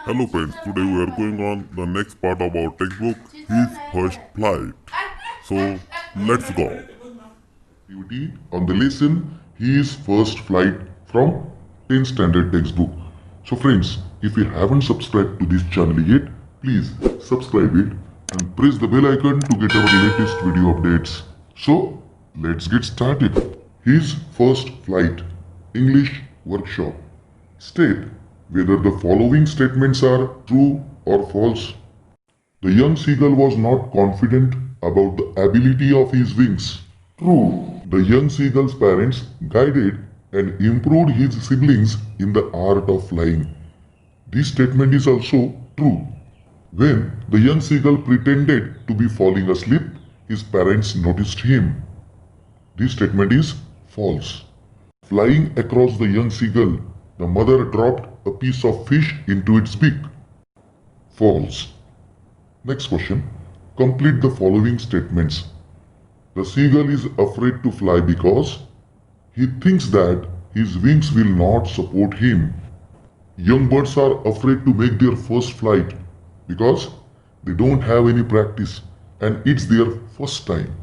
Hello friends, today we are going on the next part of our textbook, His First Flight. So let's go. Activity on the lesson, His First Flight from 10th standard textbook. So friends, if you haven't subscribed to this channel yet, please subscribe it and press the bell icon to get our latest video updates. So let's get started. His First Flight, English Workshop. State whether the following statements are true or false. The young seagull was not confident about the ability of his wings. True. The young seagull's parents guided and improved his siblings in the art of flying. This statement is also true. When the young seagull pretended to be falling asleep, his parents noticed him. This statement is false. Flying across the young seagull, the mother dropped a piece of fish into its beak. False. Next question. Complete the following statements. The seagull is afraid to fly because he thinks that his wings will not support him. Young birds are afraid to make their first flight because they don't have any practice and it's their first time.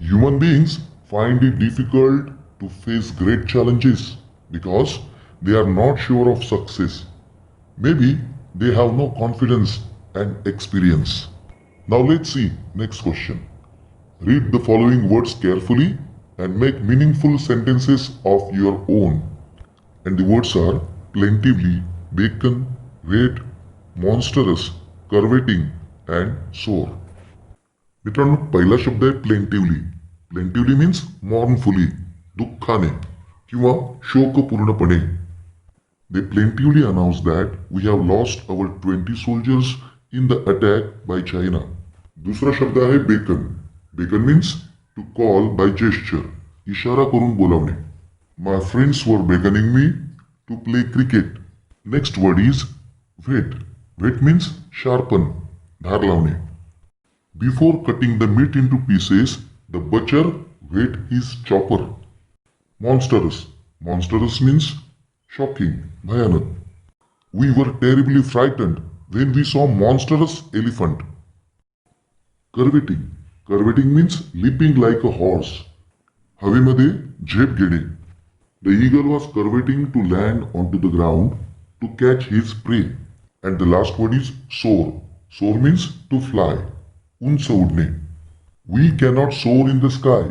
Human beings find it difficult to face great challenges because they are not sure of success. Maybe they have no confidence and experience. Now let's see next question. Read the following words carefully and make meaningful sentences of your own. And the words are plentifully, bacon, wet, monstrous, curveting and soar. मित्रांनो पहिला शब्द आहे plaintively. Plaintively means मॉर्नफुली, दुःखाने किंवा शोकपूर्णपणे. They plaintively announced that we have lost our 20 soldiers in the attack by China. दूसरा शब्द आहे beckon. Beckon means to call by gesture, इशारा करून बोलावणे. My friends were beckoning me to play cricket. Next word is whet. Whet means sharpen, धार लावणे. Before cutting the meat into pieces, the butcher whet his chopper. Monstrous. Monstrous means shocking, bhayanak. We were terribly frightened when we saw monstrous elephant. Curveting. Curveting means leaping like a horse. हवेमध्ये झेप घेणे. The eagle was curveting to land onto the ground to catch his prey. And the last word is soar. Soar means to fly. उंच उडणे. We cannot soar in the sky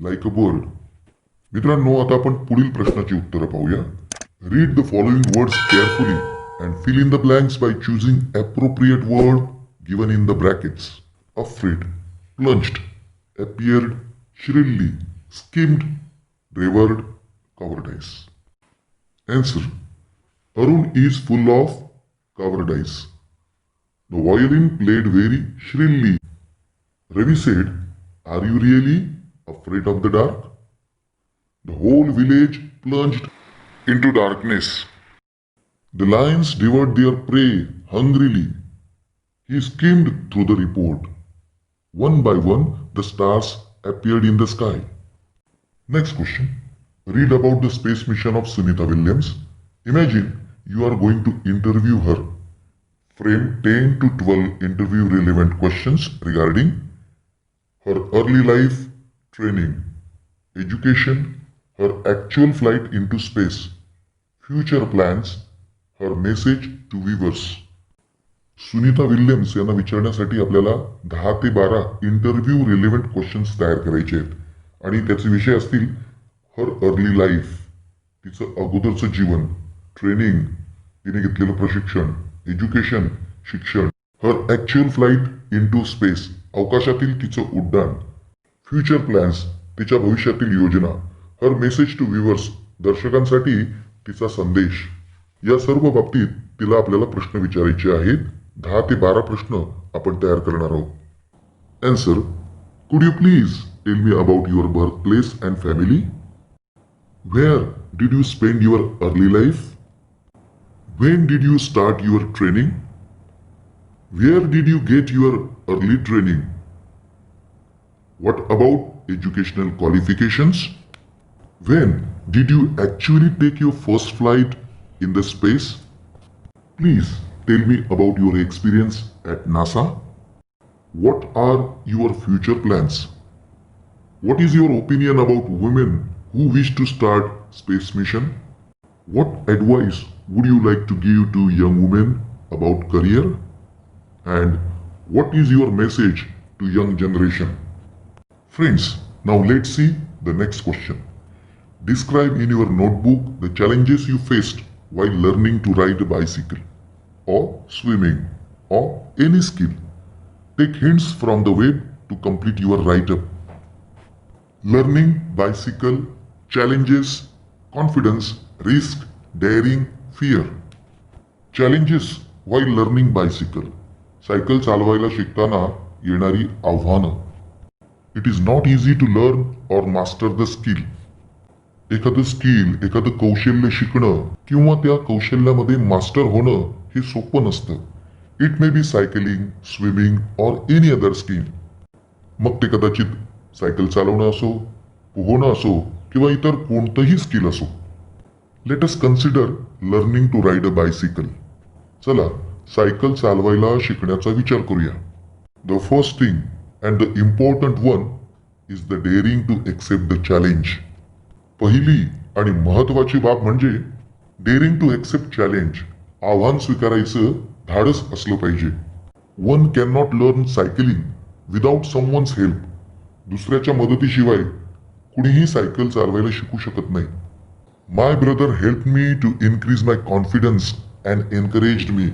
like a bird. मित्रांनो आता आपण पुढील प्रश्नाची उत्तरं पाहूया. Read the following words carefully and fill in the blanks by choosing appropriate word given in the brackets. Afraid, plunged, appeared, shrilly, skimmed, revered, cowardice. Answer. Arun is full of cowardice. The violin played very shrilly. Ravi said, "Are you really afraid of the dark?" The whole village plunged into darkness. The lions devoured their prey hungrily. He skimmed through the report. One by one, the stars appeared in the sky. Next question. Read about the space mission of Sunita Williams. Imagine you are going to interview her. Frame 10 to 12 interview relevant questions regarding her early life, training, education, her actual flight into space, future plans, her message to viewers. Sunita Williams यांना विचारण्यासाठी आपल्याला 10 ते 12 interview relevant questions तयार करायचे आहेत. आणि त्याचे विषय असतील हर अर्ली लाईफ, तिचं अगोदरचं जीवन, ट्रेनिंग, तिने घेतलेलं प्रशिक्षण, एज्युकेशन, शिक्षण, her actual flight into space, अवकाशातील तिचं उड्डाण, फ्युचर प्लॅन्स, तिच्या भविष्यातील योजना, हर मेसेज टू व्ह्युअर्स, दर्शकांसाठी तिचा संदेश. या सर्व बाबतीत तिला आपल्याला प्रश्न विचारायचे आहेत. 10 ते 12 प्रश्न आपण तयार करणार आहोत. Answer. Could you please tell me about your birthplace and family? Where did you spend your early life? When did you start your training? Where did you get your early training? What about educational qualifications? When did you actually take your first flight in the space? Please tell me about your experience at NASA. What are your future plans? What is your opinion about women who wish to start space mission? What advice would you like to give to young women about career? And what is your message to young generation? Friends, now let's see the next question. Describe in your notebook the challenges you faced while learning to ride a bicycle or swimming or any skill. Take hints from the web to complete your write-up. Learning bicycle, challenges, confidence, risk, daring, fear. Challenges while learning bicycle. Cycle चालवायला शिकताना येणारी आव्हानं. It is not easy to learn or master the skill. एखादं skill, एखादं कौशल्य शिकणं किंवा त्या कौशल्यामध्ये मास्टर होणं हे सोपं नसतं. It may be cycling, swimming और एनी अदर स्किल. मग ते कदाचित सायकल चालवणं असो, पोहणं असो किंवा इतर कोणतंही स्किल असो. Let us consider learning to ride a bicycle. चला सायकल चालवायला शिकण्याचा विचार करूया. The first thing and the important one is the daring to accept the challenge. पहिली आणि महत्वाची बाब म्हणजे डेअरिंग टू एक्सेप्ट चॅलेंज. आव्हान स्वीकारायचं धाडस असलं पाहिजे. One cannot learn cycling without someone's help. दुसऱ्याच्या मदतीशिवाय कुणीही सायकल चालवायला शिकू शकत नाही. My brother help me to increase my confidence and encouraged me.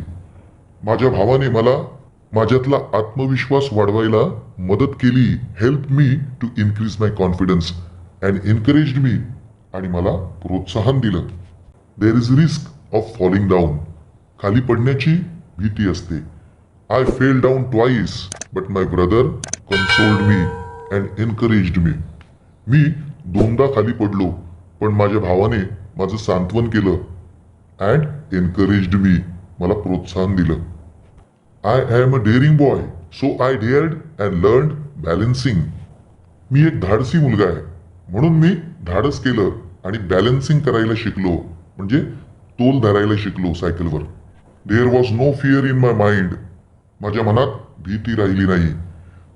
माझ्या भावाने मला माझ्यातला आत्मविश्वास वाढवायला मदत केली. Help me to increase my confidence and encouraged me. आणि मला प्रोत्साहन दिलं. There is risk of falling down. खाली पडण्याची भीती असते. I fell down twice but my brother कन्सोल्ड me and encouraged मी. मी दोनदा खाली पडलो पण माझ्या भावाने माझं सांत्वन केलं अँड एनकरेज्ड मी. मला प्रोत्साहन दिलं. I am a daring boy so I dared and learned balancing. मी एक धाडसी मुलगा आहे म्हणून मी धाडस केलं आणि बॅलन्सिंग करायला शिकलो, म्हणजे तोल धरायला शिकलो सायकलवर. There was no fear in my mind. माझ्या मनात भीती राहिली नाही.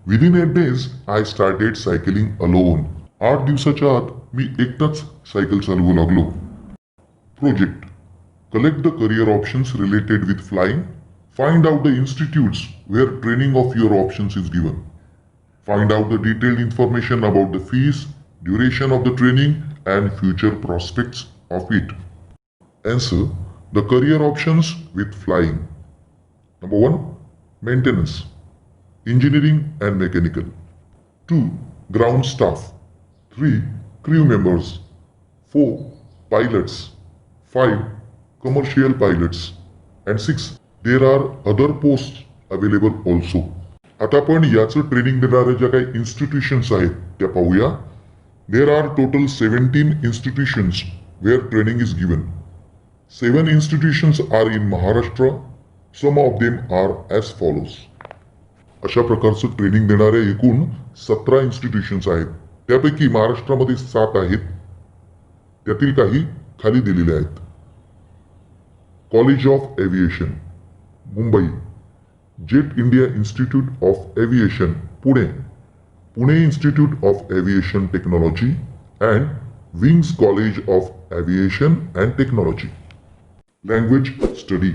Within 8 days I started cycling alone. 8 दिवसाच्या आत मी एकटाच सायकल चालवू लागलो. Project. Collect the career options related with flying. Find out the institutes where training of your options is given. Find out the detailed information about the fees, duration of the training and future prospects of it. Answer the career options with flying. Number 1. Maintenance, engineering and mechanical. 2. Ground staff. 3. Crew members. 4. Pilots. 5. Commercial pilots. And 6. There are other posts available also. आता आपण याचं training देणाऱ्या ज्या काही institutions आहेत त्या पाहूया. There are total 17 institutions where training is given. 7 institutions are in Maharashtra. Some of them are as follows. अशा प्रकारचं ट्रेनिंग देणाऱ्या एकूण 17 इन्स्टिट्यूशन्स आहेत. त्यापैकी महाराष्ट्रामध्ये 7 आहेत. त्यातील काही खाली दिलेले आहेत. College of aviation Mumbai. Jet India institute of aviation Pune. Pune institute of aviation technology and wings college of aviation and technology. Language study.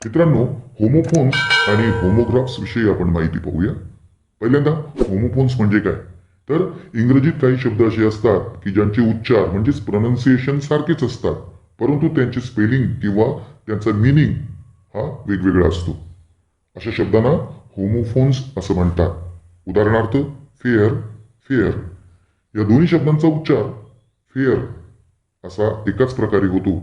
मित्रांनो, होमोफोन्स आणि होमोग्राफ्स विषयी आपण माहिती पाहूया. पहिल्यांदा होमोफोन्स म्हणजे काय, तर इंग्रजीत काही शब्द असे असतात की ज्यांचे उच्चार म्हणजेच प्रोनाउन्सिएशन सारखेच असतात, परंतु त्यांचे स्पेलिंग किंवा त्यांचा मिनिंग हा वेगवेगळा असतो. अशा शब्दांना होमोफोन्स असं म्हणतात. उदाहरणार्थ फेअर, फेअर या दोन्ही शब्दांचा उच्चार फेअर असा एकाच प्रकारे होतो,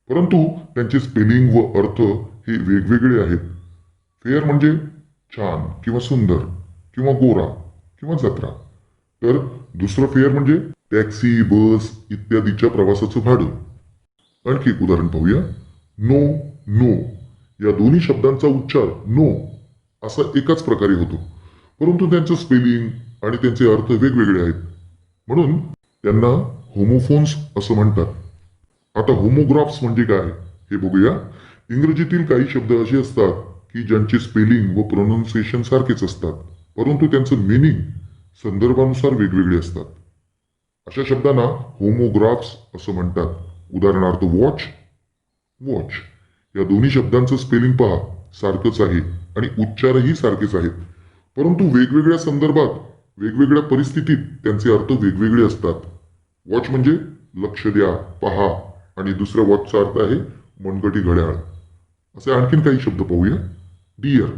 परंतु त्यांचे स्पेलिंग व अर्थ हे वेगवेगळे आहेत. फेअर म्हणजे छान किंवा सुंदर किंवा गोरा किंवा जत्रा. तर दुसरं फेअर म्हणजे टॅक्सी, बस इत्यादीच्या प्रवासाचं भाडं. आणखी एक उदाहरण पाहूया. नो, नो या दोन्ही शब्दांचा उच्चार नो असा एकाच प्रकारे होतो, परंतु त्यांचं स्पेलिंग आणि त्यांचे अर्थ वेगवेगळे आहेत, म्हणून त्यांना होमोफोन्स असं म्हणतात. आता होमोग्राफ्स म्हणजे काय हे बघूया. इंग्रजीतील काही शब्द असे असतात की ज्यांचे स्पेलिंग व प्रोनाऊन्सिएशन सारखेच असतात, परंतु त्यांचं मिनिंग संदर्भानुसार वेगवेगळे असतात. अशा शब्दांना होमोग्राफ्स असं म्हणतात. उदाहरणार्थ वॉच, वॉच या दोन्ही शब्दांचं स्पेलिंग पहा, सारखंच आहे आणि उच्चारही सारखेच आहेत, परंतु वेगवेगळ्या संदर्भात वेगवेगळ्या परिस्थितीत त्यांचे अर्थ वेगवेगळे असतात. वॉच म्हणजे लक्ष द्या, पहा, आणि दुसऱ्या वॉचचा अर्थ आहे मनगटी घड्याळ. असे आणखीन काही शब्द पाहूया. डिअर,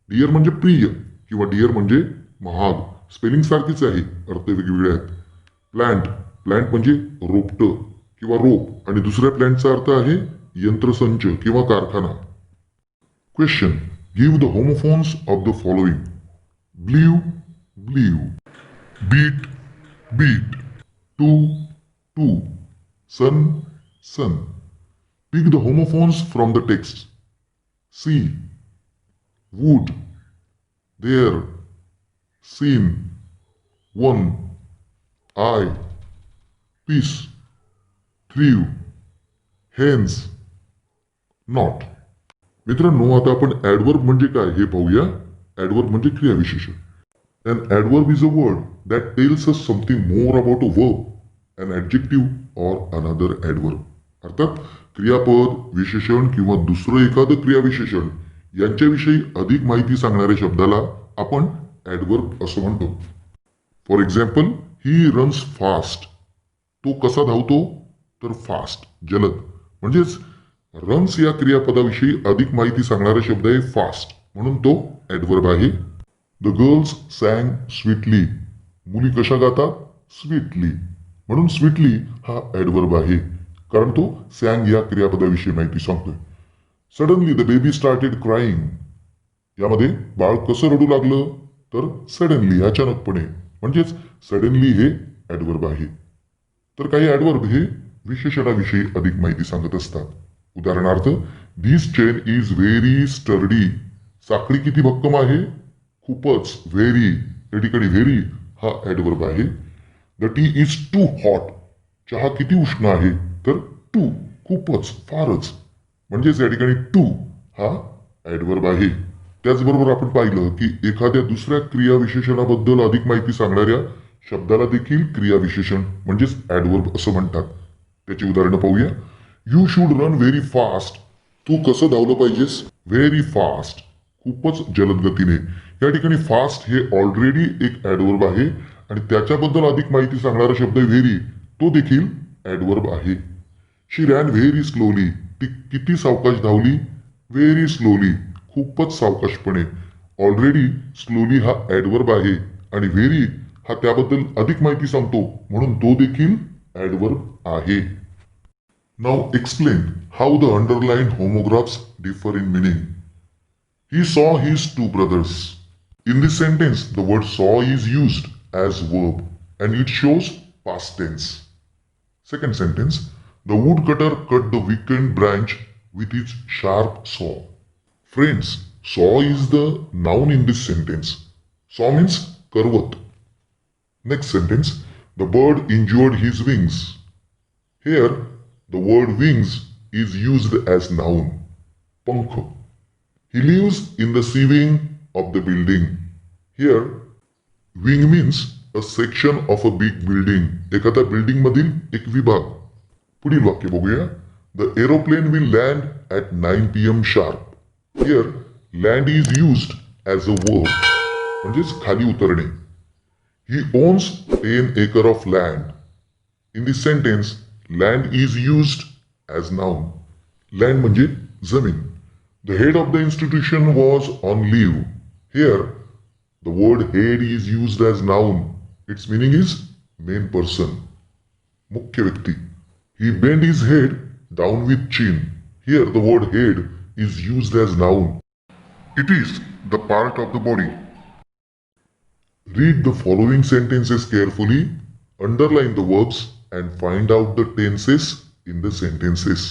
डिअर म्हणजे प्रिय किंवा डिअर म्हणजे महाग. स्पेलिंग सारखीच आहे, अर्थ वेगवेगळे आहेत. प्लांट, प्लांट म्हणजे रोपटं किंवा रोप आणि दुसऱ्या प्लांटचा अर्थ आहे यंत्रसंच किंवा कारखाना. Question, give the homophones of the following. Believe, believe. Beat, beet. To, two. Son, sun. Pick the homophones from the text. See, wood, there, seen, one, eye, peace, thrive, hence, not. मित्रांनो, आता आपण adverb म्हणजे काय हे पाहूया. Adverb म्हणजे क्रियाविशेषण. An adverb is a word that tells us something more about a verb, an adjective or another adverb. अर्थात क्रियापद, विशेषण किंवा दुसरं एखादं क्रियाविशेषण यांच्याविषयी अधिक माहिती सांगणाऱ्या शब्दाला आपण ॲडवर्ब असं म्हणतो. For example, he runs fast. तो कसा धावतो? तर फास्ट, जलद. म्हणजेच रन्स या क्रियापदाविषयी अधिक माहिती सांगणारा शब्द आहे फास्ट, म्हणून तो ॲडवर्ब आहे. The girls sang sweetly. मुली कशा गातात? स्वीटली. म्हणून स्वीटली हा ॲडवर्ब आहे, कारण तो सॅंग या क्रियापदाविषयी माहिती सांगतोय. Suddenly the baby started crying. यामध्ये बाळ कसं रडू लागलं? तर सडनली, अचानकपणे. म्हणजेच सडनली हे ॲडवर्ब आहे. तर काही ॲडवर्ब हे विशेषणाविषयी अधिक माहिती सांगत असतात. उदाहरणार्थ, this chain is very sturdy. साखळी किती भक्कम आहे? खूपच. व्हेरी, या ठिकाणी व्हेरी हा ॲडवर्ब आहे. The tea is too hot. चहा किती उष्ण आहे? तर टू, खूपच, फारच. म्हणजेच या ठिकाणी टू हा ॲडवर्ब आहे. त्याचबरोबर आपण पाहिलं की एखाद्या दुसऱ्या क्रियाविशेषणाबद्दल अधिक माहिती सांगणाऱ्या शब्दाला देखील क्रियाविशेषण म्हणजेच ॲडवर्ब असं म्हणतात. त्याची उदाहरणं पाहूया. You should run very fast. तू कसं धावलं पाहिजेस? व्हेरी फास्ट, खूपच जलद गतीने. या ठिकाणी फास्ट हे ऑलरेडी एक ॲडवर्ब आहे आणि त्याच्याबद्दल अधिक माहिती सांगणारा शब्द व्हेरी, तो देखील ॲडवर्ब आहे. शी रॅन व्हेरी स्लोली. ती किती सावकाश धावली? व्हेरी स्लोली, खूपच सावकाशपणे. ऑलरेडी स्लोली हा ॲडवर्ब आहे आणि व्हेरी हा त्याबद्दल अधिक माहिती सांगतो, म्हणून तो देखील ॲडवर्ब आहे. Now explain how the underline homographs differ in meaning. He saw his two brothers. In this sentence, the word saw is used as verb and it shows past tense. Second sentence, the woodcutter cut the weakened branch with his sharp saw. Friends, saw is the noun in this sentence. Saw means karvat. Next sentence, the bird injured his wings. Here, the word wings is used as noun. Pankh. He lives in the C wing of the building. Here, wing means a section of a big building. एखाद्या building मधील एक विभाग. पुढील वाक्य बघूया. The aeroplane will land at 9 p.m. sharp. Here, land is used as a verb. म्हणजेच खाली उतरणे. He owns 10 acre of land. In this sentence, land is used as noun. Land म्हणजे जमीन. The head of the institution was on leave. Here, the word head is used as noun. Its meaning is main person. मुख्य व्यक्ती. He bent his head down with chin. Here, the word head is used as noun. It is the part of the body. Read the following sentences carefully, underline the verbs and find out the tenses in the sentences.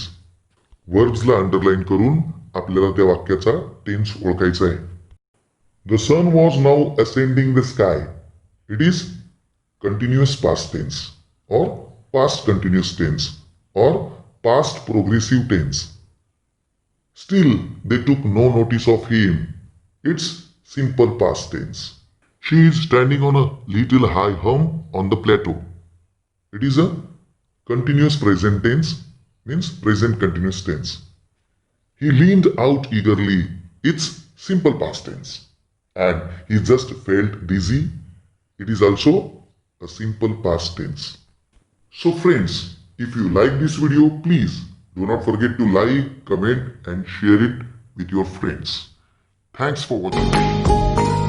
Verbsला underline करून आपल्याला त्या वाक्याचा tense ओळखायचा आहे. The sun was now ascending the sky. It is continuous past tense और past continuous tense और past progressive tense. Still, they took no notice of him. It's simple past tense. She is standing on a little high hump on the plateau. It is a continuous present tense, means present continuous tense. He leaned out eagerly. It's simple past tense. And he just felt dizzy. It is also a simple past tense. So friends, if you like this video, please do not forget to like, comment and share it with your friends. Thanks for watching.